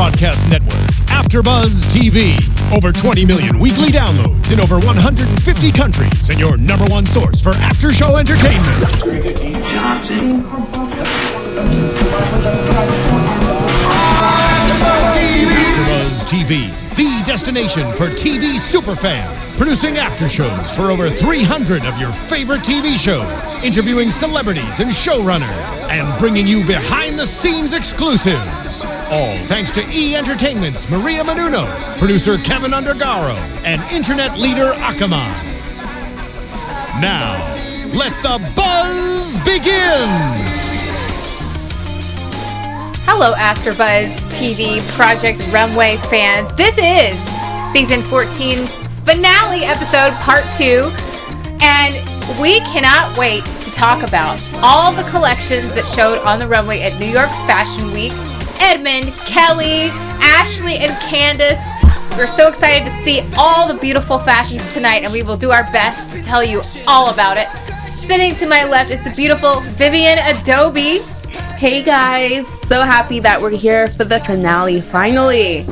broadcast network, AFTERBUZZ TV. Over 20 million weekly downloads in over 150 countries, and your number one source for after-show entertainment. AFTERBUZZ TV, the destination for TV superfans, producing after shows for over 300 of your favorite TV shows, interviewing celebrities and showrunners, and bringing you behind-the-scenes exclusives. All thanks to E! Entertainment's Maria Menounos, producer Kevin Undergaro, and internet leader Akamai. Now, let the buzz begin! Hello, AFTERBUZZ TV Project Runway fans. This is Season 14 finale episode part 2, and we cannot wait to talk about all the collections that showed on the runway at New York Fashion Week. Edmund, Kelly, Ashley, and Candace. We're so excited to see all the beautiful fashions tonight, and we will do our best to tell you all about it. Sitting to my left is the beautiful Vivan Adaobi. Hey guys, so happy that we're here for the finale, finally.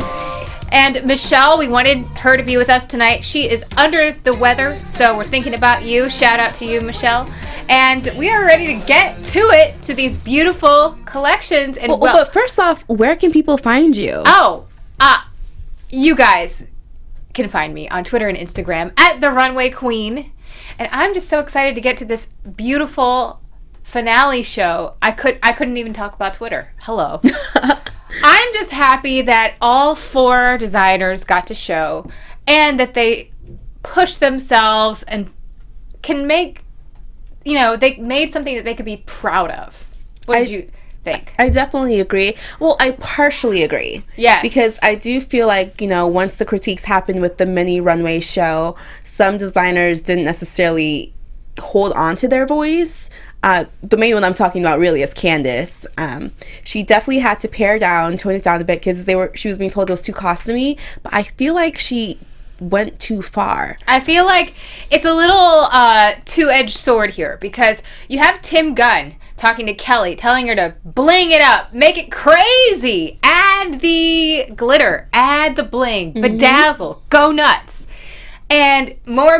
And Michelle, we wanted her to be with us tonight. She is under the weather, so we're thinking about you. Shout out to you, Michelle. And we are ready to get to it, to these beautiful collections. And but first off, where can people find you? You guys can find me on Twitter and Instagram at The Runway Queen. And I'm just so excited to get to this beautiful finale show. I couldn't even talk about Twitter. Hello. I'm just happy that all 4 designers got to show, and that they pushed themselves and can make, they made something that they could be proud of. What did you think? I definitely agree. Well, I partially agree. Yes. Because I do feel like, once the critiques happened with the mini runway show, some designers didn't necessarily hold on to their voice. The main one I'm talking about really is Candace. She definitely had to pare down, tone it down a bit, because she was being told it was too costumey, but I feel like she went too far. I feel like it's a little two-edged sword here, because you have Tim Gunn talking to Kelly, telling her to bling it up, make it crazy, add the glitter, add the bling, bedazzle, go nuts. And more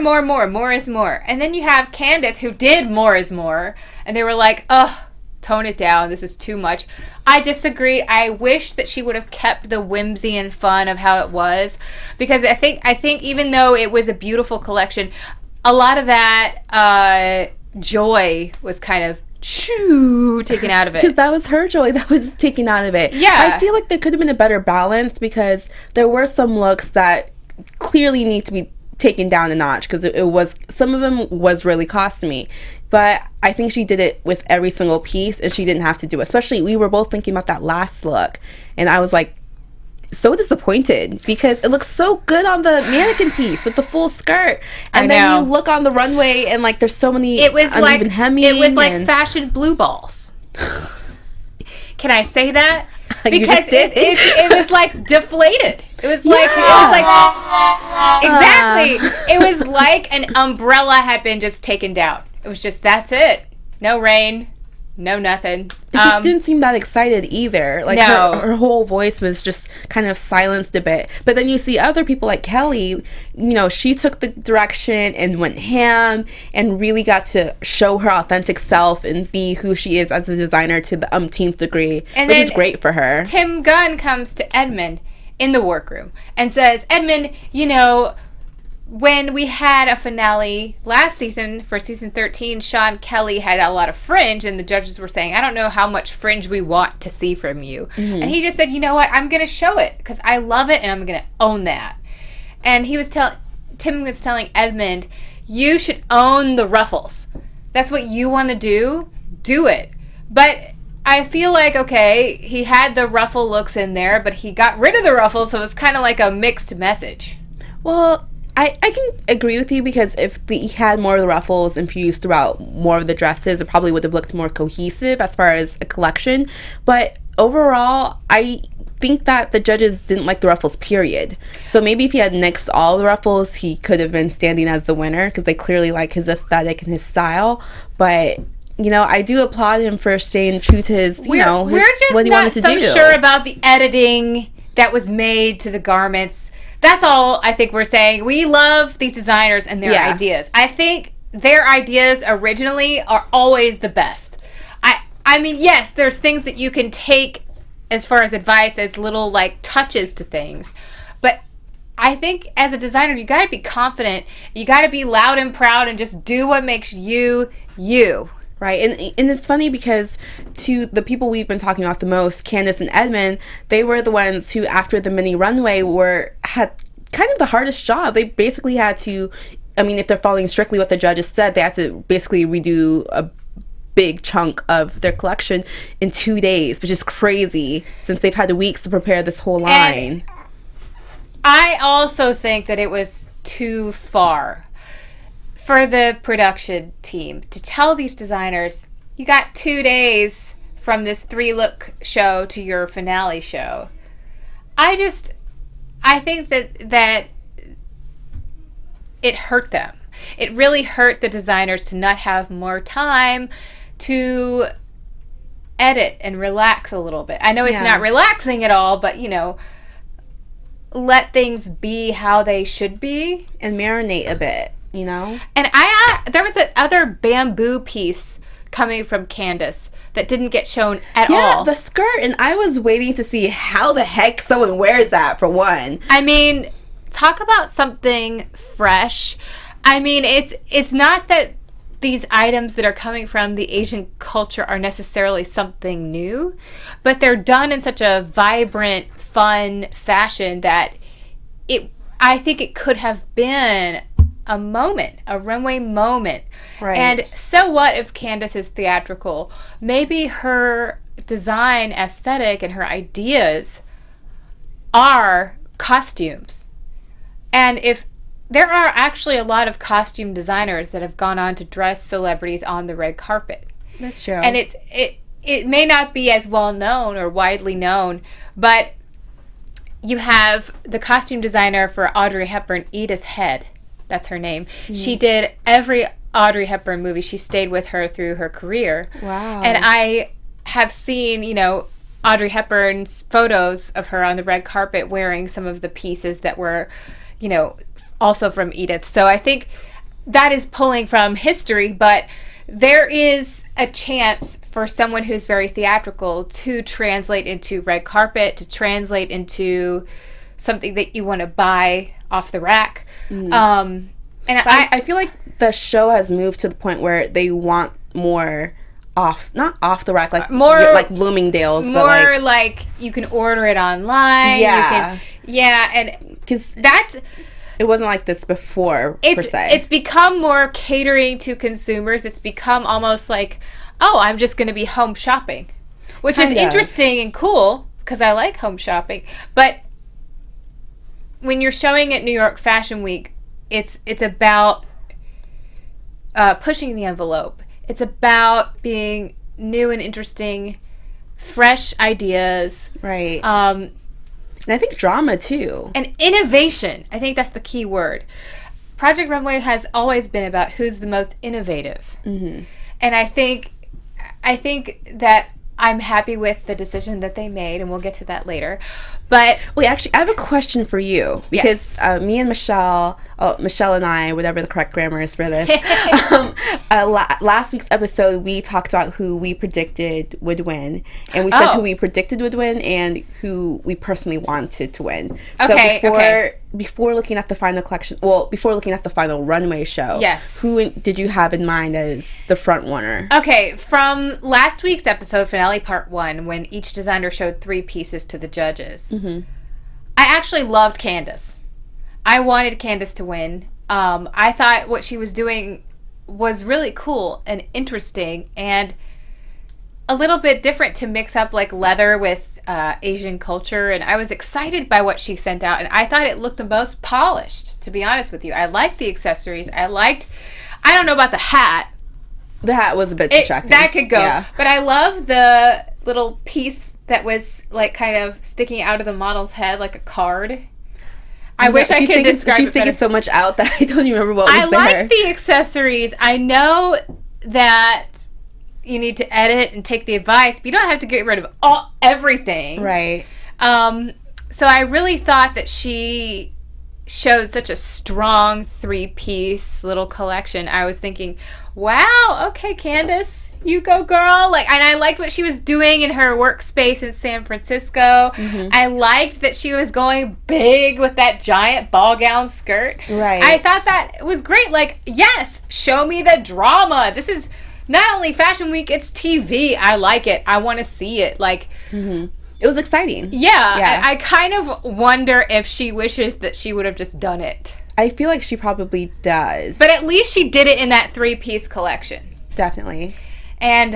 is more. And then you have Candace, who did more is more, and they were like, tone it down, this is too much. I disagreed. I wish that she would have kept the whimsy and fun of how it was, because I think even though it was a beautiful collection, a lot of that joy was kind of taken out of it. Because that was her joy that was taken out of it. Yeah. I feel like there could have been a better balance, because there were some looks that clearly need to be taken down a notch, because it was, some of them was really costumey, but I think she did it with every single piece, and she didn't have to do it. Especially, we were both thinking about that last look, and I was like so disappointed, because it looks so good on the mannequin piece with the full skirt, and then you look on the runway and like there's so many uneven hemming. It was like fashion blue balls. Can I say that? Because it was like deflated. It was like exactly. It was like an umbrella had been just taken down. It was just, that's it. No rain, no nothing. She didn't seem that excited either. Like her whole voice was just kind of silenced a bit. But then you see other people like Kelly, she took the direction and went ham and really got to show her authentic self and be who she is as a designer to the umpteenth degree, which is great for her. Tim Gunn comes to Edmund in the workroom and says, Edmund, when we had a finale last season for season 13, Sean Kelly had a lot of fringe, and the judges were saying, I don't know how much fringe we want to see from you. And he just said, you know what, I'm going to show it because I love it and I'm going to own that. And Tim was telling Edmund, you should own the ruffles. That's what you want to do it. But I feel like, okay, he had the ruffle looks in there, but he got rid of the ruffles, so it's kind of like a mixed message. Well, I can agree with you, because if he had more of the ruffles infused throughout more of the dresses, it probably would have looked more cohesive as far as a collection. But overall, I think that the judges didn't like the ruffles, period. So maybe if he had nixed all the ruffles, he could have been standing as the winner, because they clearly like his aesthetic and his style. But I do applaud him for staying true to his, we're just what he wanted to do. We're just not so sure about the editing that was made to the garments. That's all I think we're saying. We love these designers and their ideas. I think their ideas originally are always the best. I mean, yes, there's things that you can take as far as advice, as little like touches to things. But I think as a designer, you got to be confident. You got to be loud and proud and just do what makes you, you. Right, and it's funny because to the people we've been talking about the most, Candace and Edmund, they were the ones who, after the mini runway, had kind of the hardest job. They basically had to, I mean, if they're following strictly what the judges said, they had to basically redo a big chunk of their collection in 2 days, which is crazy since they've had weeks to prepare this whole line. And I also think that it was too far for the production team to tell these designers, you got 2 days from this 3-look show to your finale show. I think that it hurt them. It really hurt the designers to not have more time to edit and relax a little bit. I know it's not relaxing at all, but, you know, let things be how they should be. And marinate a bit, you know? And there was that other bamboo piece coming from Candace that didn't get shown at all. Yeah, the skirt, and I was waiting to see how the heck someone wears that, for one. I mean, talk about something fresh. I mean, it's not that these items that are coming from the Asian culture are necessarily something new, but they're done in such a vibrant, fun fashion that I think it could have been a moment, a runway moment. Right. And so what if Candace is theatrical? Maybe her design aesthetic and her ideas are costumes. And if there are actually a lot of costume designers that have gone on to dress celebrities on the red carpet. That's true. And it may not be as well known or widely known, but you have the costume designer for Audrey Hepburn, Edith Head. That's her name. Mm-hmm. She did every Audrey Hepburn movie. She stayed with her through her career. Wow. And I have seen, you know, Audrey Hepburn's photos of her on the red carpet wearing some of the pieces that were, you know, also from Edith. So I think that is pulling from history, but there is a chance for someone who's very theatrical to translate into red carpet, to translate into something that you want to buy off the rack. Mm. And I feel like the show has moved to the point where they want more not off the rack, like more like Bloomingdale's, more but like you can order it online. Yeah. And because that's... It wasn't like this before, per se. It's become more catering to consumers. It's become almost like, oh, I'm just going to be home shopping, which is interesting and cool because I like home shopping. But when you're showing at New York Fashion Week, it's about pushing the envelope. It's about being new and interesting, fresh ideas. Right. And I think drama, too. And innovation. I think that's the key word. Project Runway has always been about who's the most innovative. Mm-hmm. And I think that I'm happy with the decision that they made, and we'll get to that later. But wait, actually, I have a question for you because me and Michelle and I, whatever the correct grammar is for this, last week's episode we talked about who we predicted would win, and we said who we predicted would win and who we personally wanted to win. So before looking at the final collection, before looking at the final runway show, who did you have in mind as the front runner? Okay, from last week's episode finale part 1, when each designer showed 3 pieces to the judges. Mm-hmm. I actually loved Candace. I wanted Candace to win. I thought what she was doing was really cool and interesting and a little bit different to mix up like leather with Asian culture, and I was excited by what she sent out, and I thought it looked the most polished, to be honest with you. I liked the accessories. I don't know about the hat. The hat was a bit distracting. That could go. But I love the little piece that was like kind of sticking out of the model's head like a card. I wish I could describe it. She's sticking so much out that I don't even remember what was there. I like the accessories. I know that you need to edit and take the advice, but you don't have to get rid of everything. Right. So So I really thought that she showed such a strong 3-piece little collection. I was thinking, wow, okay, Candace, you go, girl. Like, and I liked what she was doing in her workspace in San Francisco. I liked that she was going big with that giant ball gown skirt. Right. I thought that was great. Like, yes, show me the drama. This is not only Fashion Week, it's TV. I like it. I want to see it. Like, it was exciting. Yeah. I kind of wonder if she wishes that she would have just done it. I feel like she probably does. But at least she did it in that 3-piece collection. Definitely. And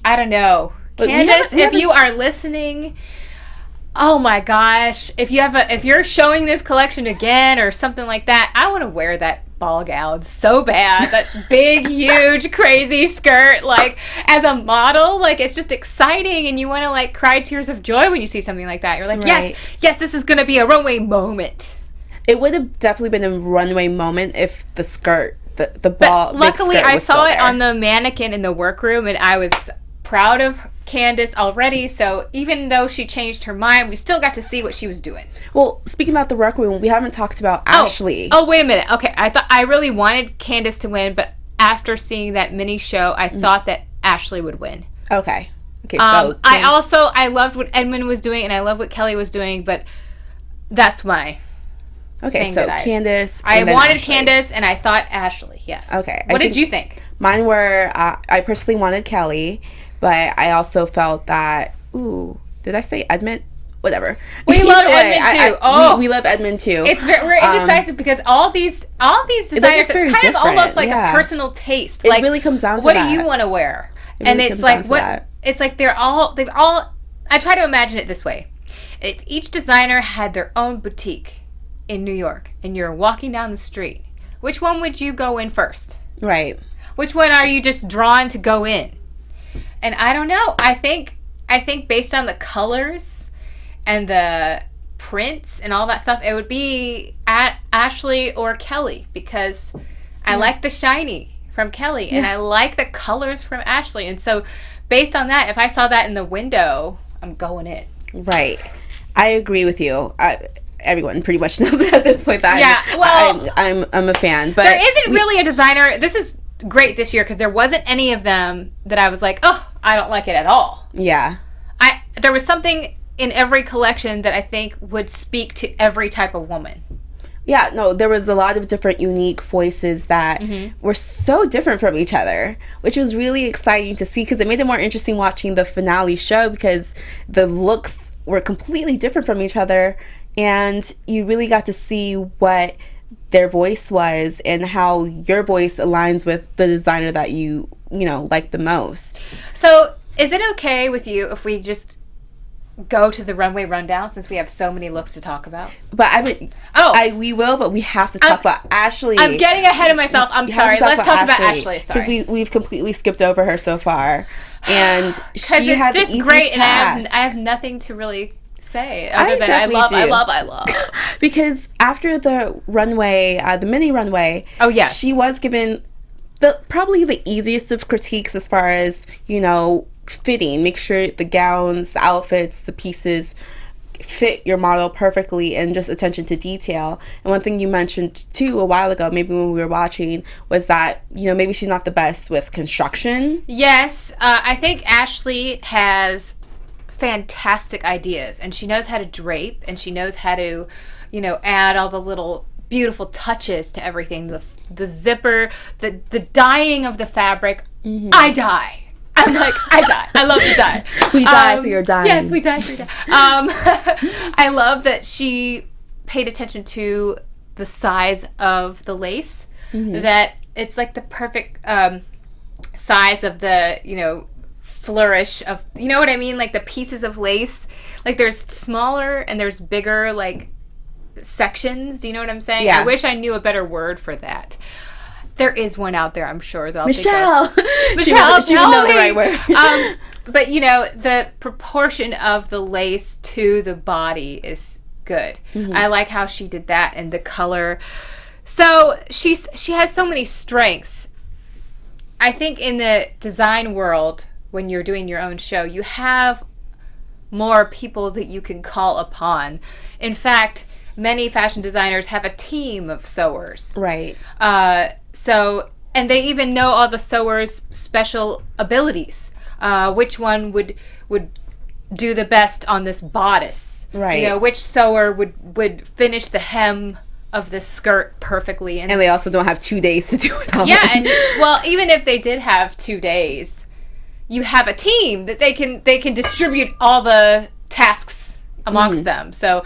I don't know, But Candace, if you are listening, oh my gosh, if you're showing this collection again or something like that, I want to wear that ball gown so bad. That big, huge, crazy skirt. Like, as a model, like, it's just exciting, and you want to like cry tears of joy when you see something like that. You're like, yes, this is gonna be a runway moment. It would have definitely been a runway moment if the skirt. The ball. But luckily, I saw it on the mannequin in the workroom, and I was proud of Candace already. So even though she changed her mind, we still got to see what she was doing. Well, speaking about the workroom, we haven't talked about Ashley. Oh, wait a minute. Okay, I really wanted Candace to win, but after seeing that mini show, I thought that Ashley would win. Okay. So I loved what Edmund was doing, and I love what Kelly was doing, but that's my. Okay, so Candace. I wanted Ashley. Candace, and I thought Ashley. Yes. Okay. What did you think? Mine were. I personally wanted Kelly, but I also felt that. Ooh, did I say Edmund? Whatever. We love Edmund too. We love Edmund too. We're indecisive because all these designers, it's kind of almost like a personal taste. It like, really comes down to what that. do you want to wear? And it's like what? It's like they've all. I try to imagine it this way: each designer had their own boutique in New York, and you're walking down the street. Which one would you go in first? Right. Which one are you just drawn to go in? And I don't know. I think based on the colors and the prints and all that stuff, it would be at Ashley or Kelly, because I like the shiny from Kelly and I like the colors from Ashley. And so based on that, if I saw that in the window, I'm going in. Right. I agree with you. Everyone pretty much knows at this point that I'm a fan. But there isn't really a designer. This is great this year because there wasn't any of them that I was like, oh, I don't like it at all. Yeah. There was something in every collection that I think would speak to every type of woman. Yeah, no, there was a lot of different unique voices that were so different from each other, which was really exciting to see because it made it more interesting watching the finale show because the looks were completely different from each other. And you really got to see what their voice was and how your voice aligns with the designer that you like the most. So is it okay with you if we just go to the runway rundown since we have so many looks to talk about? But we will, but we have to talk about Ashley. I'm getting ahead of myself. I'm sorry. Let's talk about Ashley. Sorry. Because we've completely skipped over her so far. And she has just great task. And I have nothing to really say other than I love. Because after the runway, the mini runway, she was given probably the easiest of critiques as far as fitting. Make sure the gowns, the outfits, the pieces fit your model perfectly, and just attention to detail. And one thing you mentioned too a while ago, maybe when we were watching, was that maybe she's not the best with construction. Yes, I think Ashley has fantastic ideas, and she knows how to drape, and she knows how to add all the little beautiful touches to everything. The zipper, the dyeing of the fabric. I die. I'm like, I die. I love to die. We die for your dying. Yes, we die for your dying. I love that she paid attention to the size of the lace. That it's like the perfect size of the flourish of, you know what I mean, like the pieces of lace. Like there's smaller and there's bigger like sections. Do you know what I'm saying? Yeah. I wish I knew a better word for that. There is one out there, I'm sure. That I'll Michelle. Michelle, she would know the right word. But the proportion of the lace to the body is good. I like how she did that, and the color. So she has so many strengths. I think in the design world, when you're doing your own show, you have more people that you can call upon. In fact, many fashion designers have a team of sewers. Right. And they even know all the sewers' special abilities. Which one would do the best on this bodice? Right. You know, which sewer would finish the hem of the skirt perfectly. And they also don't have 2 days to do it all. Yeah, and well, even if they did have 2 days, you have a team that they can distribute all the tasks amongst them. So,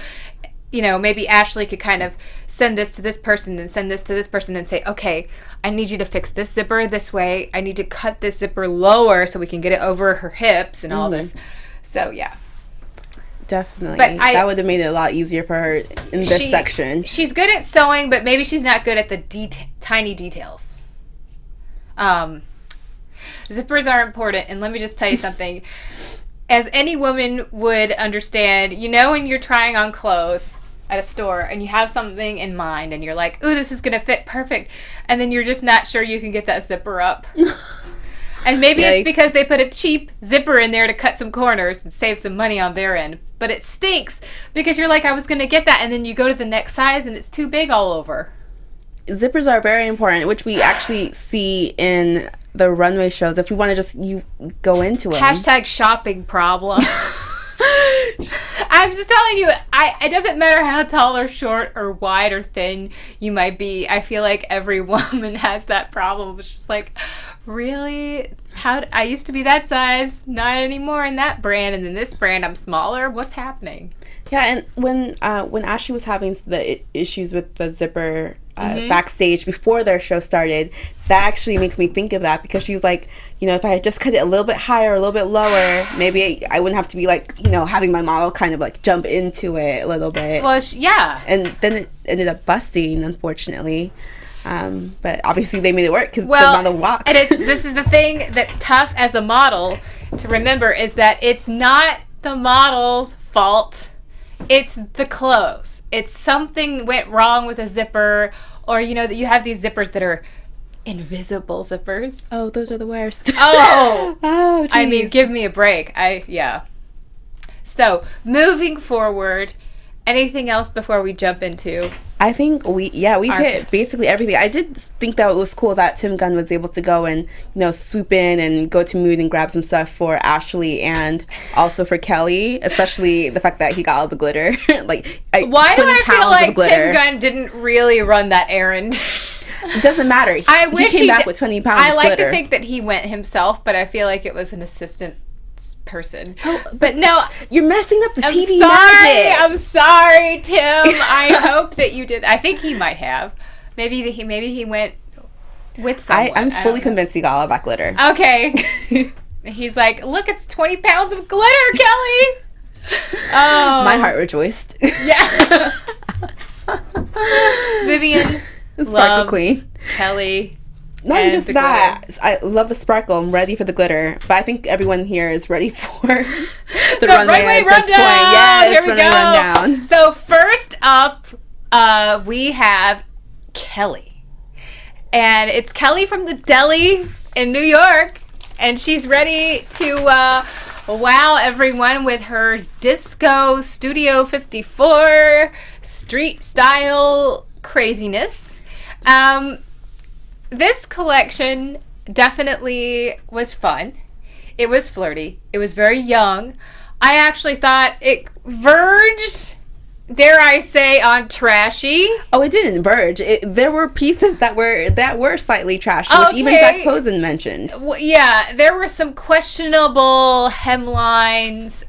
you know, maybe Ashley could kind of send this to this person and send this to this person and say, okay, I need you to fix this zipper this way. I need to cut this zipper lower so we can get it over her hips and all this. So, yeah. Definitely. But that would have made it a lot easier for her in this section. She's good at sewing, but maybe she's not good at the tiny details. Zippers are important, and let me just tell you something. As any woman would understand, you know when you're trying on clothes at a store and you have something in mind and you're like, ooh, this is going to fit perfect, and then you're just not sure you can get that zipper up. And maybe it's because they put a cheap zipper in there to cut some corners and save some money on their end. But it stinks because you're like, I was going to get that, and then you go to the next size and it's too big all over. Zippers are very important, which we actually see in the runway shows. If we want to just go into it. Hashtag shopping problem. I'm just telling you, it doesn't matter how tall or short or wide or thin you might be. I feel like every woman has that problem. It's just like, really? I used to be that size, not anymore in that brand, and then this brand I'm smaller. What's happening? Yeah, and when Ashley was having the issues with the zipper backstage before their show started, that actually makes me think of that, because she was like, you know, if I had just cut it a little bit higher, a little bit lower, maybe I wouldn't have to be like, you know, having my model kind of like jump into it a little bit. Well, yeah. And then it ended up busting, unfortunately. But obviously they made it work because the model walked. And this is the thing that's tough as a model to remember, is that it's not the model's fault. It's the clothes. It's something went wrong with a zipper, or, you know, that you have these zippers that are invisible zippers. Oh, those are the worst. Oh, geez. I mean, give me a break. Yeah. So, moving forward, anything else before we jump into? I think we hit basically everything. I did think that it was cool that Tim Gunn was able to go and, you know, swoop in and go to Mood and grab some stuff for Ashley and also for Kelly, especially the fact that he got all the glitter. Why do I feel like Tim Gunn didn't really run that errand? It doesn't matter. He came back with 20 pounds of glitter. I like to think that he went himself, but I feel like it was an assistant person. But no, you're messing up the TV magic. I'm sorry, Tim. I hope that you did. I think he might have. Maybe he went with someone. I'm fully convinced he got all that glitter. Okay. He's like, look, it's 20 pounds of glitter, Kelly. Oh, my heart rejoiced. Yeah. Vivian loves Queen. Kelly. Not just that. Glitter. I love the sparkle. I'm ready for the glitter. But I think everyone here is ready for the runway rundown. Yes, here we go. Rundown. So first up, we have Kelly. And it's Kelly from the deli in New York. And she's ready to wow everyone with her Disco Studio 54 street style craziness. This collection definitely was fun. It was flirty. It was very young. I actually thought it verged, dare I say, on trashy. Oh, it didn't verge. There were pieces that were slightly trashy, which even Zach Posen mentioned. Well, yeah, there were some questionable hemlines.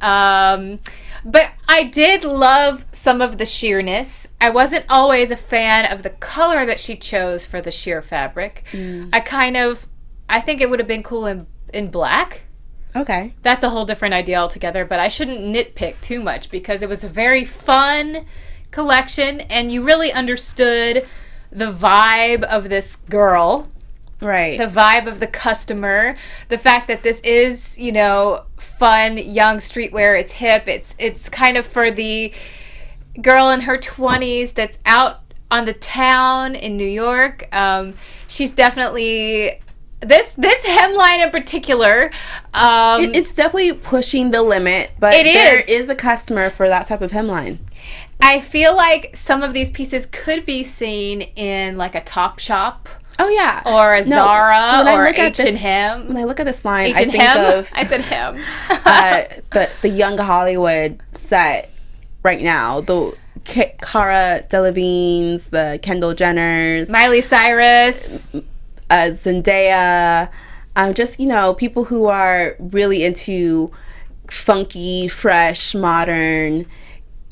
But I did love some of the sheerness. I wasn't always a fan of the color that she chose for the sheer fabric. I think it would have been cool in black. Okay. That's a whole different idea altogether, but I shouldn't nitpick too much because it was a very fun collection and you really understood the vibe of this girl. Right. The vibe of the customer, the fact that this is, you know, fun, young streetwear, it's hip, it's kind of for the girl in her 20s that's out on the town in New York. She's definitely this hemline in particular, it's definitely pushing the limit, but there is a customer for that type of hemline. I feel like some of these pieces could be seen in like a Topshop. Oh yeah, or a Zara or H&M. When I look at this line, I think of I said hem. the Young Hollywood set right now. The Cara Delevingne's, the Kendall Jenners, Miley Cyrus, Zendaya. Just people who are really into funky, fresh, modern,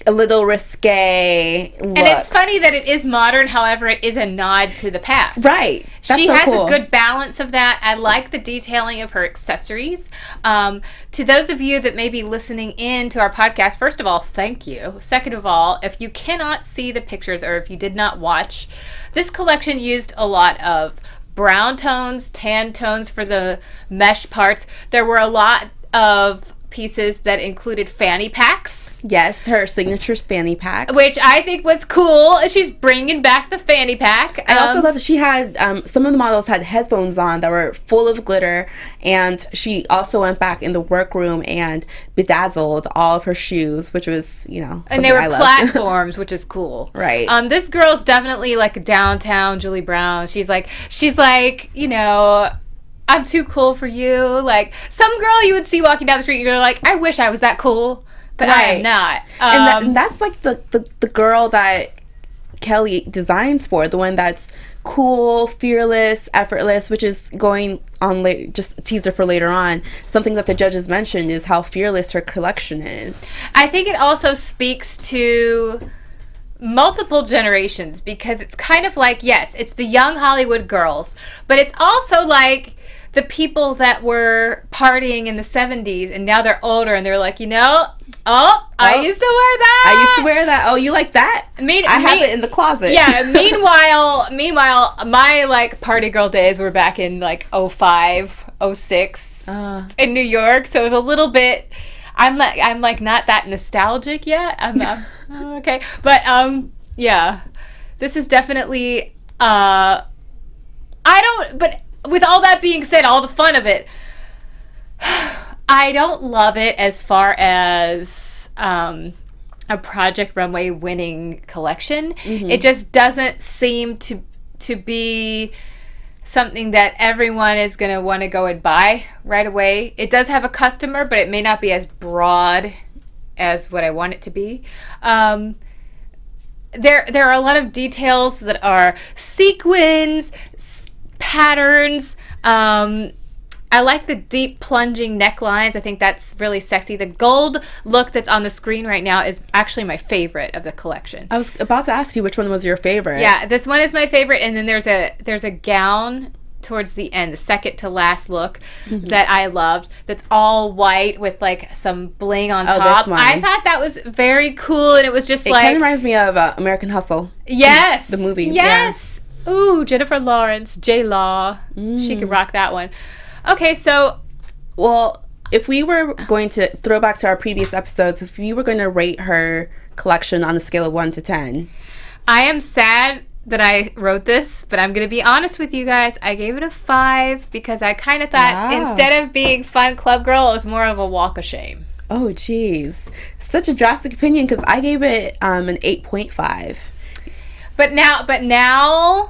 a little risque looks. And it's funny that it is modern, however, it is a nod to the past. Right. She has a good balance of that. I like the detailing of her accessories. To those of you that may be listening in to our podcast, first of all, thank you. Second of all, if you cannot see the pictures or if you did not watch, this collection used a lot of brown tones, tan tones for the mesh parts. There were a lot of pieces that included fanny packs. Yes, her signature fanny packs, which I think was cool. She's bringing back the fanny pack. I also love that she had some of the models had headphones on that were full of glitter, and she also went back in the workroom and bedazzled all of her shoes, which was and they were platforms, which is cool. Right. This girl's definitely like a downtown Julie Brown. She's like I'm too cool for you. Like some girl you would see walking down the street and you're like, I wish I was that cool, but I am not. And that's like the girl that Kelly designs for, the one that's cool, fearless, effortless, which is going on just a teaser for later on. Something that the judges mentioned is how fearless her collection is. I think it also speaks to multiple generations, because it's kind of like, yes, it's the young Hollywood girls, but it's also like the people that were partying in the 70s and now they're older and they're like, I used to wear that. I used to wear that. Oh, you like that? I have it in the closet. Yeah. Meanwhile, my like party girl days were back in like 05, 06 in New York. So it was a little bit. I'm like not that nostalgic yet. I'm okay, but yeah, this is definitely But with all that being said, all the fun of it, I don't love it as far as a Project Runway winning collection. Mm-hmm. It just doesn't seem to be something that everyone is going to want to go and buy right away. It does have a customer, but it may not be as broad as what I want it to be. There are a lot of details that are sequins, patterns. I like the deep plunging necklines. I think that's really sexy. The gold look that's on the screen right now is actually my favorite of the collection. I was about to ask you which one was your favorite. Yeah, this one is my favorite, and then there's a gown towards the end, the second to last look, that I loved. That's all white with like some bling on top. This one. I thought that was very cool, and it was just it kind of reminds me of American Hustle. Yes, the movie. Yes. Yeah. Ooh, Jennifer Lawrence, J-Law. She could rock that one. Okay, so, well, if we were going to throw back to our previous episodes, if we were going to rate her collection on a scale of 1 to 10. I am sad that I wrote this, but I'm going to be honest with you guys. I gave it a 5 because I kind of thought instead of being fun club girl, it was more of a walk of shame. Oh, geez. Such a drastic opinion, because I gave it an 8.5. But now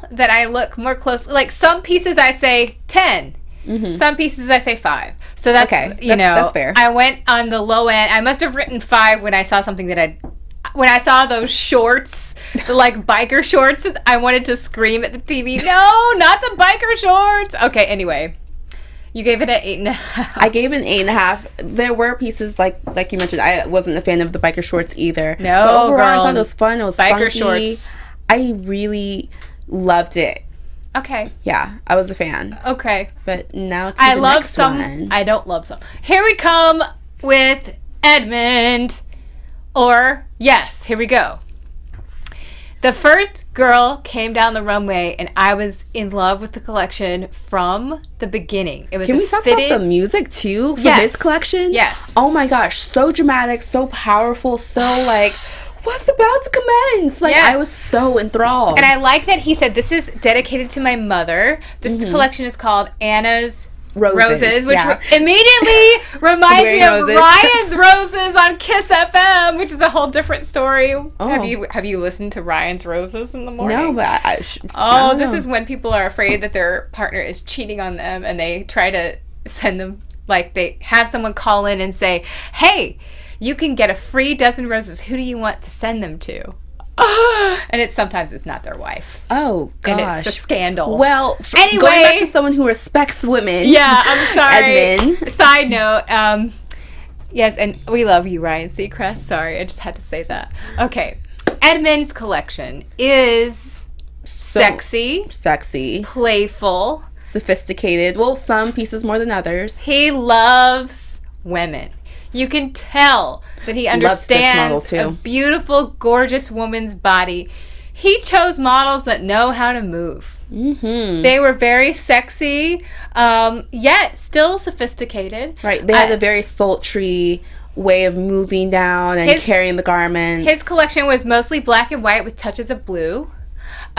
that I look more closely, like some pieces I say 10. Mm-hmm. Some pieces I say 5. So that's, okay. That's fair. I went on the low end. I must have written 5 when I saw something when I saw those shorts, the like biker shorts, I wanted to scream at the TV. No, not the biker shorts. Okay, anyway. You gave it an 8.5. I gave it an 8.5. There were pieces like you mentioned. I wasn't a fan of the biker shorts either. No, but overall, girl, I thought it was fun. It was biker funky. Shorts. I really loved it. Okay. Yeah, I was a fan. Okay. But now to the next one. I don't love some. Here we come with Edmund. Or, yes, here we go. The first girl came down the runway, and I was in love with the collection from the beginning. It was Can we talk about the music, too, for this collection? Yes. Oh, my gosh. So dramatic, so powerful, so, like, was about to commence. Like, Yes. I was so enthralled. And I like that he said, this is dedicated to my mother. This collection is called Anna's Roses, which immediately reminds me of roses. Ryan's Roses on Kiss FM, which is a whole different story. Have you listened to Ryan's Roses in the morning? No, but this is when people are afraid that their partner is cheating on them, and they try to send them, like, they have someone call in and say, hey, you can get a free dozen roses. Who do you want to send them to? And sometimes it's not their wife. Oh, gosh. And it's a scandal. Well, anyway, going back to someone who respects women. Yeah, I'm sorry. Edmund. Side note, yes, and we love you, Ryan Seacrest. Sorry, I just had to say that. Okay. Edmund's collection is sexy, playful, sophisticated. Well, some pieces more than others. He loves women. You can tell that he understands a beautiful, gorgeous woman's body. He chose models that know how to move. Mm-hmm. They were very sexy, yet still sophisticated. Right. They had a very sultry way of moving down and carrying the garments. His collection was mostly black and white with touches of blue.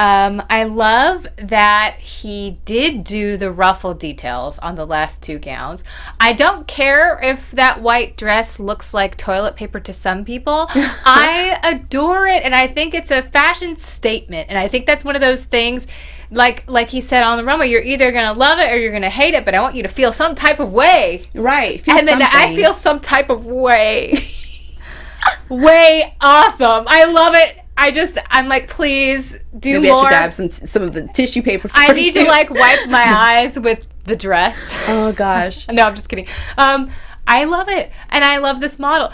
I love that he did do the ruffle details on the last two gowns. I don't care if that white dress looks like toilet paper to some people. I adore it, and I think it's a fashion statement. And I think that's one of those things, like he said on the runway, you're either going to love it or you're going to hate it, but I want you to feel some type of way. Right. And then I feel some type of way. Way awesome. I love it. I'm like, please do maybe more. I should grab some of the tissue paper for I need you. to like wipe my eyes with the dress. Oh gosh. No, I'm just kidding. I love it, and I love this model.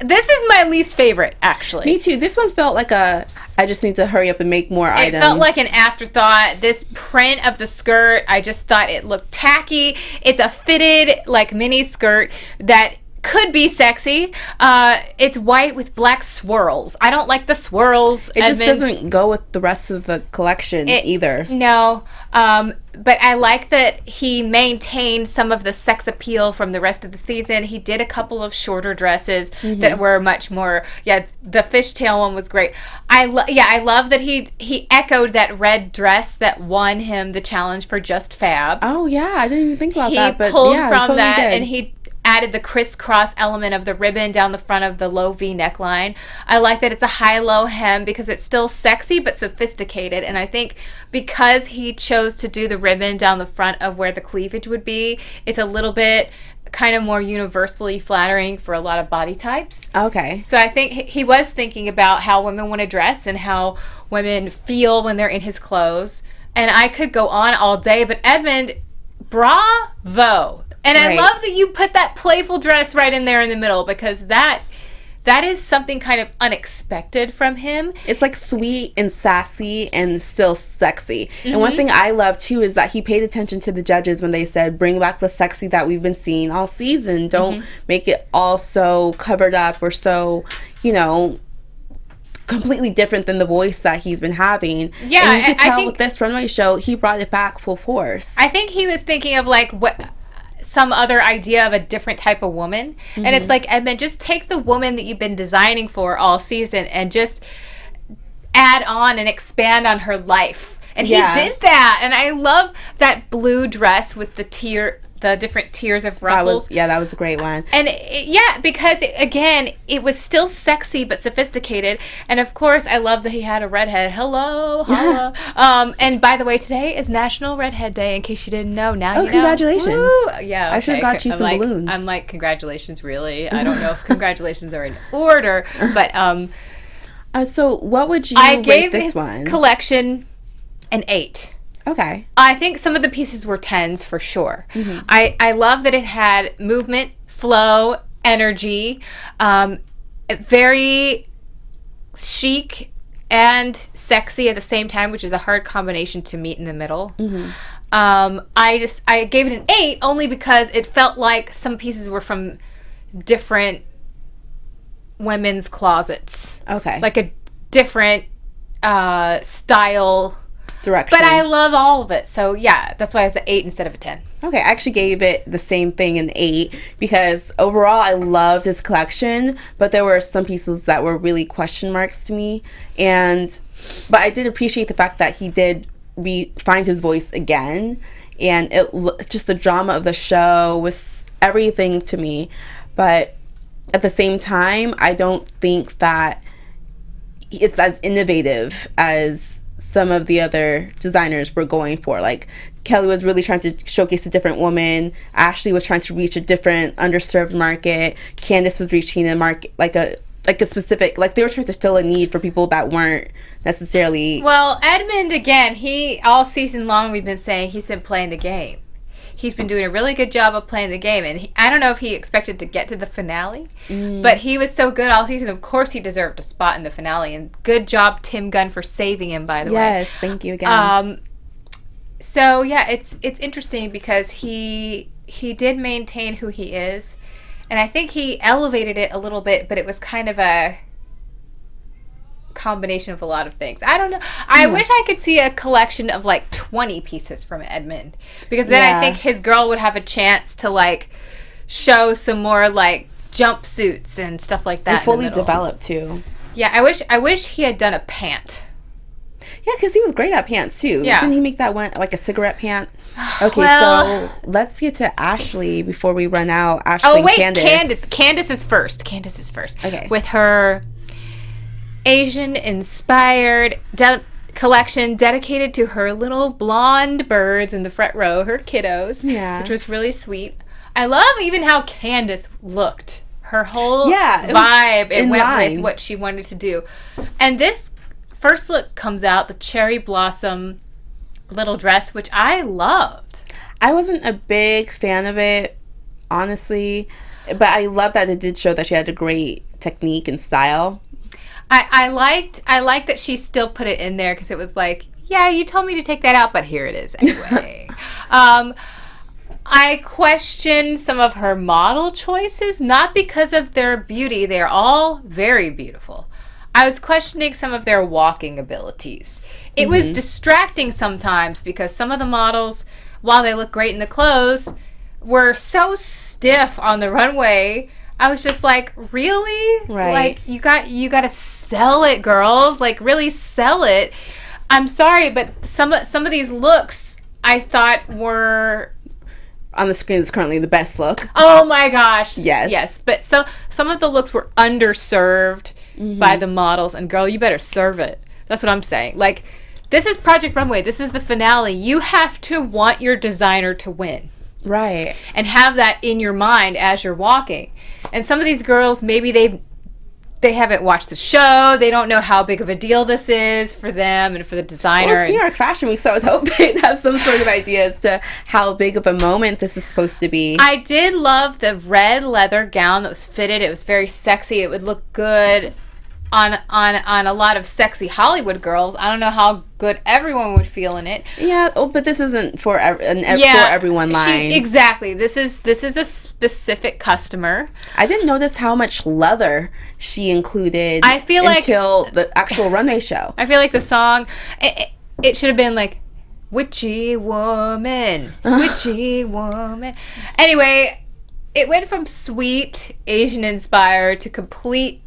This is my least favorite, actually. Me too. This one felt like I just need to hurry up and make more items. It felt like an afterthought. This print of the skirt, I just thought it looked tacky. It's a fitted, like, mini skirt that could be sexy. It's white with black swirls. I don't like the swirls. It just doesn't go with the rest of the collection either. No. But I like that he maintained some of the sex appeal from the rest of the season. He did a couple of shorter dresses that were much more, the fishtail one was great. I love that he echoed that red dress that won him the challenge for Just Fab. Oh yeah, I didn't even think about that. But he pulled yeah, from totally that, did. and he added the crisscross element of the ribbon down the front of the low V neckline. I like that it's a high-low hem because it's still sexy but sophisticated, and I think because he chose to do the ribbon down the front of where the cleavage would be, it's a little bit kind of more universally flattering for a lot of body types. Okay. So I think he was thinking about how women want to dress and how women feel when they're in his clothes. And I could go on all day, but Edmund, bravo. And I love that you put that playful dress right in there in the middle, because that is something kind of unexpected from him. It's like sweet and sassy and still sexy. And one thing I love too is that he paid attention to the judges when they said, bring back the sexy that we've been seeing all season. Don't make it all so covered up or so, completely different than the voice that he's been having. Yeah, and you could tell with this runway show, he brought it back full force. I think he was thinking of like some other idea of a different type of woman. And it's like, Edmund, just take the woman that you've been designing for all season and just add on and expand on her life. And he did that. And I love that blue dress with the different tiers of ruffles. That was a great one. And because again, it was still sexy but sophisticated. And of course, I love that he had a redhead. Hello, holla. And by the way, today is National Redhead Day. In case you didn't know, now you know. Congratulations! Woo! Yeah, okay. I should have got you some balloons. I'm like, congratulations, really? I don't know if congratulations are in order, but so what would you rate this one? I gave his collection an 8. Okay. I think some of the pieces were 10s for sure. I love that it had movement, flow, energy, very chic and sexy at the same time, which is a hard combination to meet in the middle. I gave it an 8 only because it felt like some pieces were from different women's closets. Okay. Like a different style direction. But I love all of it. So, yeah, that's why I was an 8 instead of a 10. Okay, I actually gave it the same thing, an 8, because overall I loved his collection, but there were some pieces that were really question marks to me. But I did appreciate the fact that he did find his voice again, and just the drama of the show was everything to me. But at the same time, I don't think that it's as innovative as some of the other designers were going for. Like, Kelly was really trying to showcase a different woman. Ashley was trying to reach a different underserved market. Candace was reaching a market, like a specific, like they were trying to fill a need for people that weren't necessarily. Well, Edmund, again, all season long we've been saying he's been playing the game. He's been doing a really good job of playing the game, and I don't know if he expected to get to the finale, but he was so good all season. Of course, he deserved a spot in the finale, and good job, Tim Gunn, for saving him. By the way, yes, thank you again. So yeah, it's interesting because he did maintain who he is, and I think he elevated it a little bit, but it was kind of a combination of a lot of things. I don't know. I wish I could see a collection of like 20 pieces from Edmund, because then I think his girl would have a chance to like show some more like jumpsuits and stuff like that. And fully developed too. Yeah, I wish he had done a pant. Yeah, because he was great at pants too. Yeah. Didn't he make that one like a cigarette pant? Okay, so let's get to Ashley before we run out. Ashley and Candace. Candace is first. Okay. With her Asian-inspired collection dedicated to her little blonde birds in the front row, her kiddos, which was really sweet. I love even how Candace looked. Her whole vibe, it went with what she wanted to do. And this first look comes out, the cherry blossom little dress, which I loved. I wasn't a big fan of it, honestly, but I love that it did show that she had a great technique and style. I liked that she still put it in there, because it was like, yeah, you told me to take that out, but here it is anyway. I questioned some of her model choices, not because of their beauty. They're all very beautiful. I was questioning some of their walking abilities. It was distracting sometimes, because some of the models, while they look great in the clothes, were so stiff on the runway. I was just like, really? Right. Like, you got to sell it, girls. Like, really sell it. I'm sorry, but some of these looks I thought were on the screen is currently the best look. Oh my gosh. Yes. But some of the looks were underserved by the models, and girl, you better serve it. That's what I'm saying. Like, this is Project Runway. This is the finale. You have to want your designer to win. Right. And have that in your mind as you're walking. And some of these girls, maybe they haven't watched the show. They don't know how big of a deal this is for them and for the designer. Well, it's New York Fashion Week, so I would hope they'd have some sort of idea as to how big of a moment this is supposed to be. I did love the red leather gown that was fitted. It was very sexy. It would look good on a lot of sexy Hollywood girls. I don't know how good everyone would feel in it. Yeah, but this isn't for for everyone line. Exactly. This is a specific customer. I didn't notice how much leather she included. I feel until the actual runway show. I feel like the song, it should have been like, "Witchy woman, witchy woman." Anyway, it went from sweet Asian inspired to complete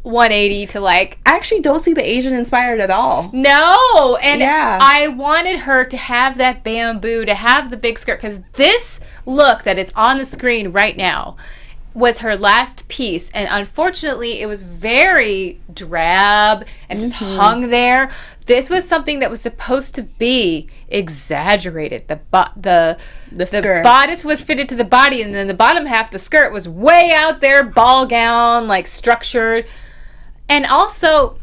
180 to like, I actually don't see the Asian inspired at all. No, and I wanted her to have that bamboo, to have the big skirt, because this look that is on the screen right now was her last piece, and unfortunately it was very drab and just hung there. This was something that was supposed to be exaggerated. The skirt. Bodice was fitted to the body, and then the bottom half of the skirt was way out there, ball gown, like structured. And also,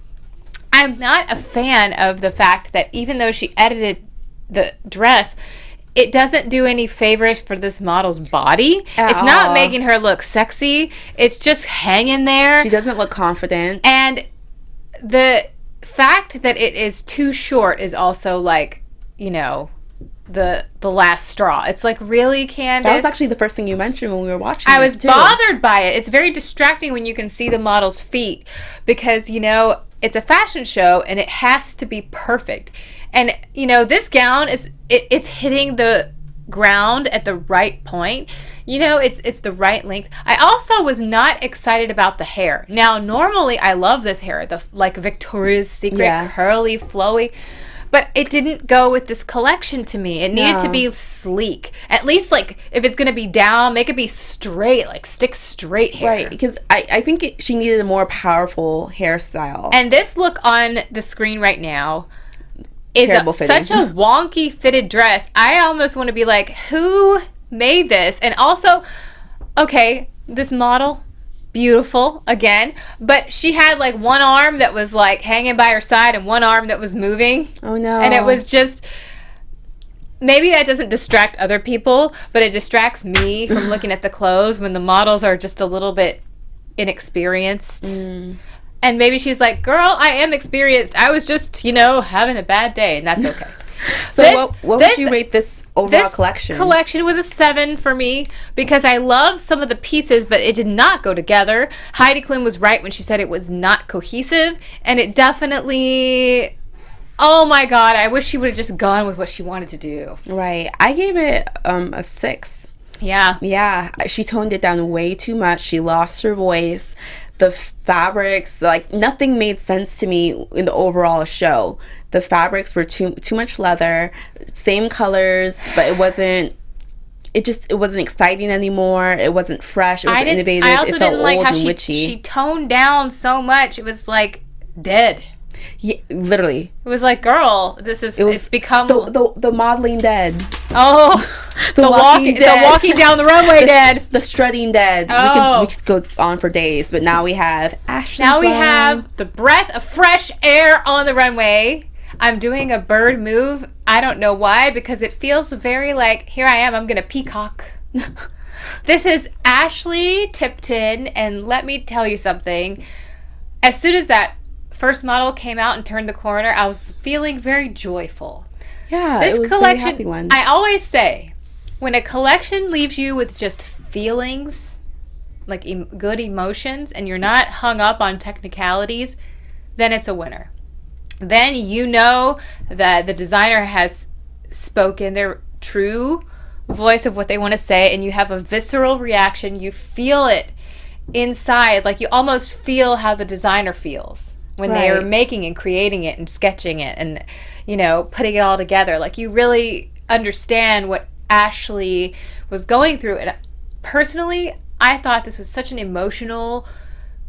I'm not a fan of the fact that even though she edited the dress, it doesn't do any favors for this model's body. It's not making her look sexy. It's just hanging there. She doesn't look confident. And the fact that it is too short is also like, you know, the last straw. It's like, really, Candace? That was actually the first thing you mentioned when we were watching I was bothered by it. It's very distracting when you can see the model's feet, because, you know, it's a fashion show and it has to be perfect. And, you know, this gown is it's hitting the ground at the right point. You know, it's the right length. I also was not excited about the hair. Now, normally I love this hair, the like Victoria's Secret curly, flowy, but it didn't go with this collection to me. It needed to be sleek. At least, like, if it's going to be down, make it be straight, like stick straight hair. Right, because I think she needed a more powerful hairstyle. And this look on the screen right now is such a wonky fitted dress. I almost want to be like, who made this? And also, okay, this model, beautiful again, but she had like one arm that was like hanging by her side and one arm that was moving. Oh no. And it was just, maybe that doesn't distract other people, but it distracts me from looking at the clothes when the models are just a little bit inexperienced. And maybe she's like, girl, I am experienced. I was just, you know, having a bad day, and that's okay. So what would you rate this overall collection? This collection was a 7 for me because I love some of the pieces, but it did not go together. Heidi Klum was right when she said it was not cohesive, and it definitely... Oh my God, I wish she would have just gone with what she wanted to do. Right. I gave it a 6. Yeah. Yeah. She toned it down way too much. She lost her voice. The fabrics, like, nothing made sense to me in the overall show. The fabrics were too much leather, same colors, but it wasn't exciting anymore. It wasn't fresh. It wasn't innovative. I also it felt didn't like old how and witchy. she toned down so much. It was like dead. Yeah, literally. It was like, girl, it's become the modeling dead. Oh, the walking down the runway dead. The strutting dead. Oh. We could go on for days, but now we have Ashley. Now we have the breath of fresh air on the runway. I'm doing a bird move. I don't know why, because it feels very like, here I am, I'm going to peacock. This is Ashley Tipton, and let me tell you something. As soon as that first model came out and turned the corner, I was feeling very joyful. Yeah, this it was collection, a very happy one. I always say, when a collection leaves you with just feelings, like good emotions, and you're not hung up on technicalities, then it's a winner. Then you know that the designer has spoken their true voice of what they want to say, and you have a visceral reaction. You feel it inside, like you almost feel how the designer feels when they are making and creating it and sketching it and, you know, putting it all together. Like, you really understand what Ashley was going through. And personally, I thought this was such an emotional,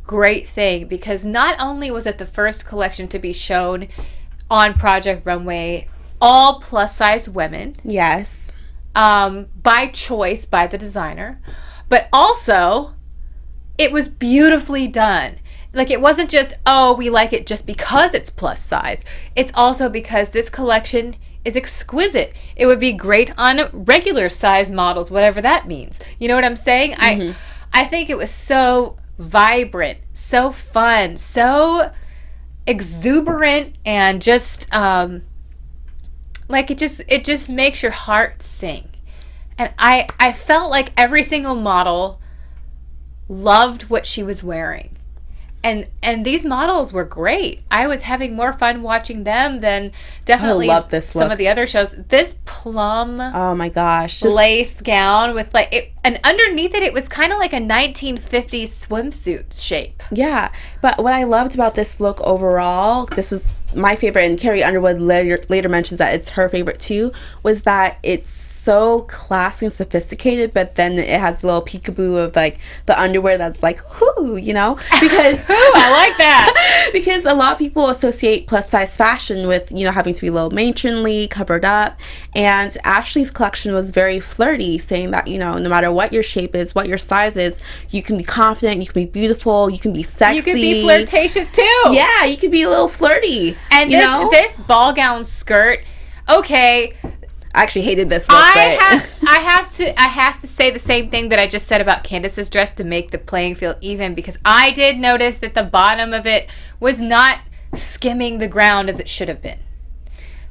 great thing, because not only was it the first collection to be shown on Project Runway, all plus size women. Yes. By choice by the designer, but also it was beautifully done. Like, it wasn't just, oh, we like it just because it's plus size. It's also because this collection is exquisite. It would be great on regular size models, whatever that means. You know what I'm saying? Mm-hmm. I think it was so vibrant, so fun, so exuberant, and just like it just makes your heart sing. And I felt like every single model loved what she was wearing. And these models were great. I was having more fun watching them than definitely I love this some of the other shows. This plum, oh my gosh, lace gown with like it, and underneath it was kind of like a 1950s swimsuit shape. Yeah, but what I loved about this look overall, this was my favorite, and Carrie Underwood later mentions that it's her favorite too, was that it's so classy and sophisticated, but then it has a little peekaboo of like the underwear that's like, whoo, you know, because I like that. Because a lot of people associate plus size fashion with, you know, having to be a little matronly, covered up, and Ashley's collection was very flirty, saying that, you know, no matter what your shape is, what your size is, you can be confident, you can be beautiful, you can be sexy, you can be flirtatious too. Yeah, you can be a little flirty. And this ball gown skirt, okay, I actually hated this look. I have to say the same thing that I just said about Candace's dress to make the playing field even, because I did notice that the bottom of it was not skimming the ground as it should have been.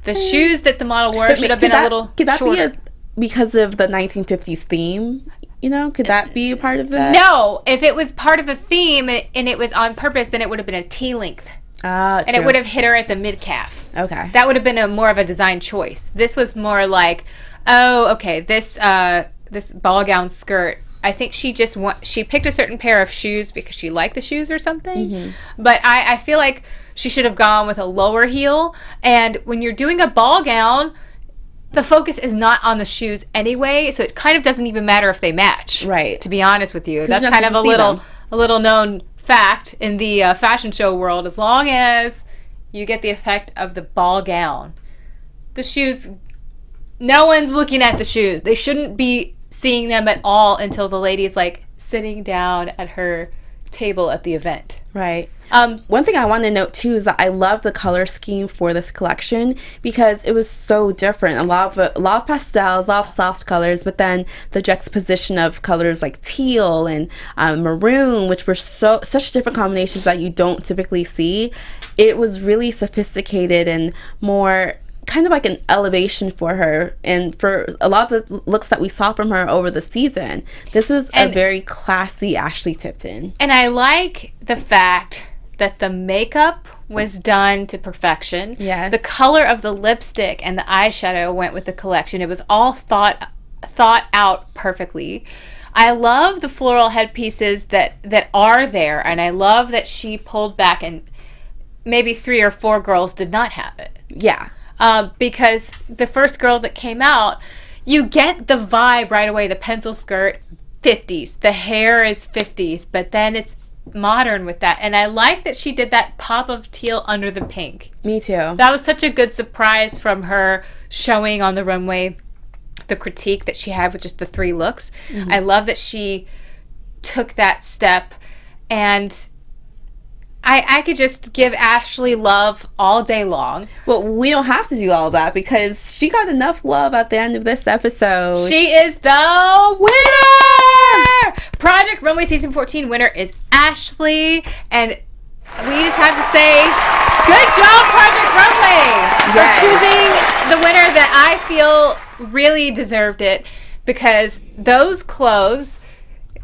The shoes that the model wore should have been a little shorter. Could that be because of the 1950s theme? You know, could that be a part of that? No, if it was part of a theme and it was on purpose, then it would have been a T-length. And it would have hit her at the mid-calf. Okay. That would have been more of a design choice. This was more like Oh, okay. This ball gown skirt. I think she picked a certain pair of shoes because she liked the shoes or something. Mm-hmm. But I feel like she should have gone with a lower heel. And when you're doing a ball gown, the focus is not on the shoes anyway, so it kind of doesn't even matter if they match. Right. To be honest with you, that's kind of a little known fact in the fashion show world. As long as you get the effect of the ball gown, the shoes, no one's looking at the shoes. They shouldn't be seeing them at all until the lady's like sitting down at her table at the event. Right. One thing I want to note too is that I love the color scheme for this collection because it was so different. A lot of pastels, a lot of soft colors, but then the juxtaposition of colors like teal and maroon, which were such different combinations that you don't typically see. It was really sophisticated and more kind of like an elevation for her, and for a lot of the looks that we saw from her over the season, this was a very classy Ashley Tipton. And I like the fact that the makeup was done to perfection. Yes. The color of the lipstick and the eyeshadow went with the collection. It was all thought out perfectly. I love the floral headpieces that are there, and I love that she pulled back, and maybe 3 or 4 girls did not have it. Yeah. Because the first girl that came out, you get the vibe right away. The pencil skirt, 50s. The hair is 50s, but then it's modern with that. And I like that she did that pop of teal under the pink. Me too. That was such a good surprise from her showing on the runway, the critique that she had with just the 3 looks. Mm-hmm. I love that she took that step, and I could just give Ashley love all day long. Well, we don't have to do all that because she got enough love at the end of this episode. She is the winner! Project Runway Season 14 winner is Ashley, and we just have to say, good job, Project Runway, for choosing the winner that I feel really deserved it, because those clothes,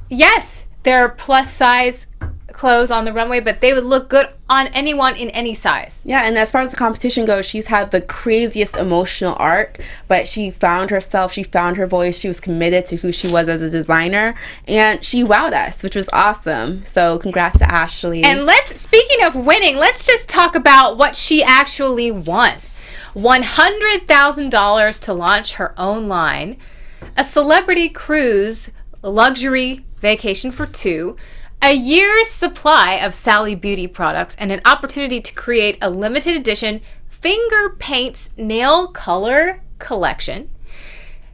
yes, they're plus size clothes on the runway, but they would look good on anyone in any size. Yeah, and as far as the competition goes, she's had the craziest emotional arc, but she found herself, she found her voice, she was committed to who she was as a designer, and she wowed us, which was awesome. So congrats to Ashley. And speaking of winning, let's just talk about what she actually won. $100,000 to launch her own line, a celebrity cruise luxury vacation for 2, a year's supply of Sally Beauty products, and an opportunity to create a limited edition Finger Paints nail color collection.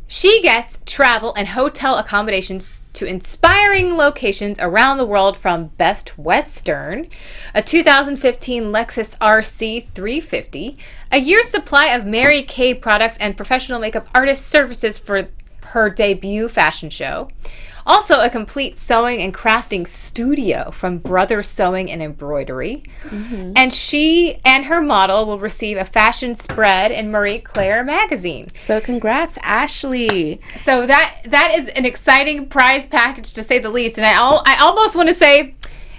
She gets travel and hotel accommodations to inspiring locations around the world from Best Western, a 2015 Lexus RC 350, a year's supply of Mary Kay products and professional makeup artist services for her debut fashion show. Also, a complete sewing and crafting studio from Brother Sewing and Embroidery. Mm-hmm. And she and her model will receive a fashion spread in Marie Claire magazine. So congrats, Ashley. So that is an exciting prize package, to say the least. And I almost want to say,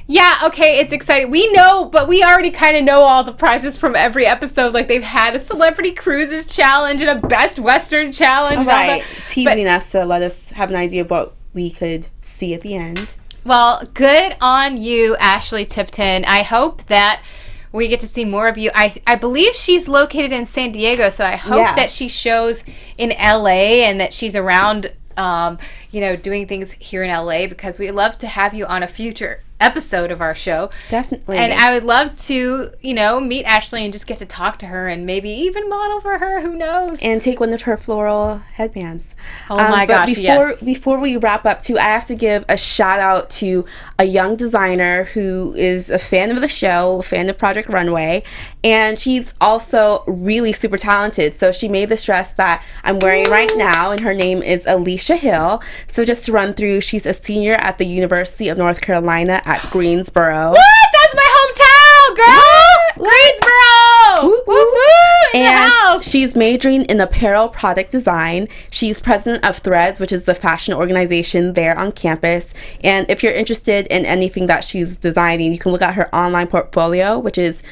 yeah, okay, it's exciting. We know, but we already kind of know all the prizes from every episode. Like, they've had a Celebrity Cruises challenge and a Best Western challenge. Right, teasing us to let us have an idea of what we could see at the end. Well, good on you, Ashley Tipton. I hope that we get to see more of you. I believe she's located in San Diego, so I hope that she shows in LA and that she's around, doing things here in LA, because we love to have you on a future episode of our show. Definitely. And I would love to, meet Ashley and just get to talk to her and maybe even model for her. Who knows? And take one of her floral headbands. Oh my gosh, yes. Before we wrap up, too, I have to give a shout out to a young designer who is a fan of the show, a fan of Project Runway, and she's also really super talented. So she made this dress that I'm wearing right now, and her name is Alicia Hill. So just to run through, she's a senior at the University of North Carolina at Greensboro. What? That's my hometown, girl! Greensboro! Woo, woo, woo. And she's majoring in apparel product design. She's president of Threads, which is the fashion organization there on campus. And if you're interested in anything that she's designing, you can look at her online portfolio, which is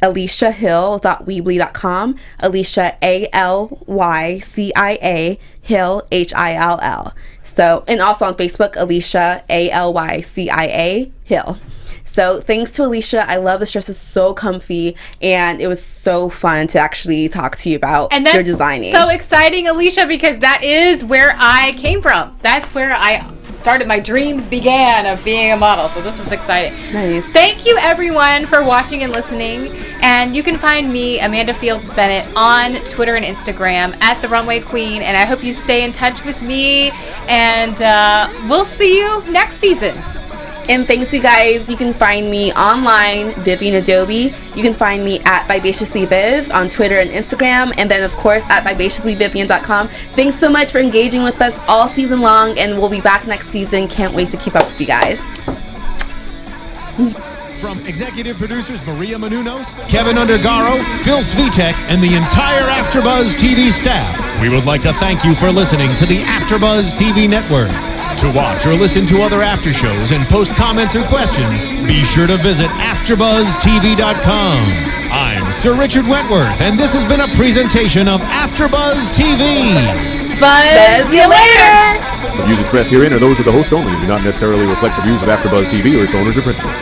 aliciahill.weebly.com. Alicia, ALYCIA, Hill, HILL. So, and also on Facebook, Alicia, ALYCIA, Hill. So thanks to Alicia. I love this dress. It's so comfy, and it was so fun to actually talk to you about your designing. So exciting, Alicia, because that is where I came from. That's where I started. My dreams began of being a model. So this is exciting. Nice. Thank you, everyone, for watching and listening. And you can find me, Amanda Fields-Bennett, on Twitter and Instagram at The Runway Queen. And I hope you stay in touch with me. And we'll see you next season. And thanks, you guys. You can find me online, Vivan Adaobi. You can find me at VivaciouslyViv on Twitter and Instagram. And then, of course, at VivaciouslyVivian.com. Thanks so much for engaging with us all season long. And we'll be back next season. Can't wait to keep up with you guys. From executive producers Maria Menounos, Kevin Undergaro, Phil Svitek, and the entire AfterBuzz TV staff, we would like to thank you for listening to the AfterBuzz TV network. To watch or listen to other after shows and post comments or questions, be sure to visit AfterBuzzTV.com. I'm Sir Richard Wentworth, and this has been a presentation of AfterBuzz TV. Buzz you later! The views expressed herein are those of the hosts only and do not necessarily reflect the views of AfterBuzz TV or its owners or principals.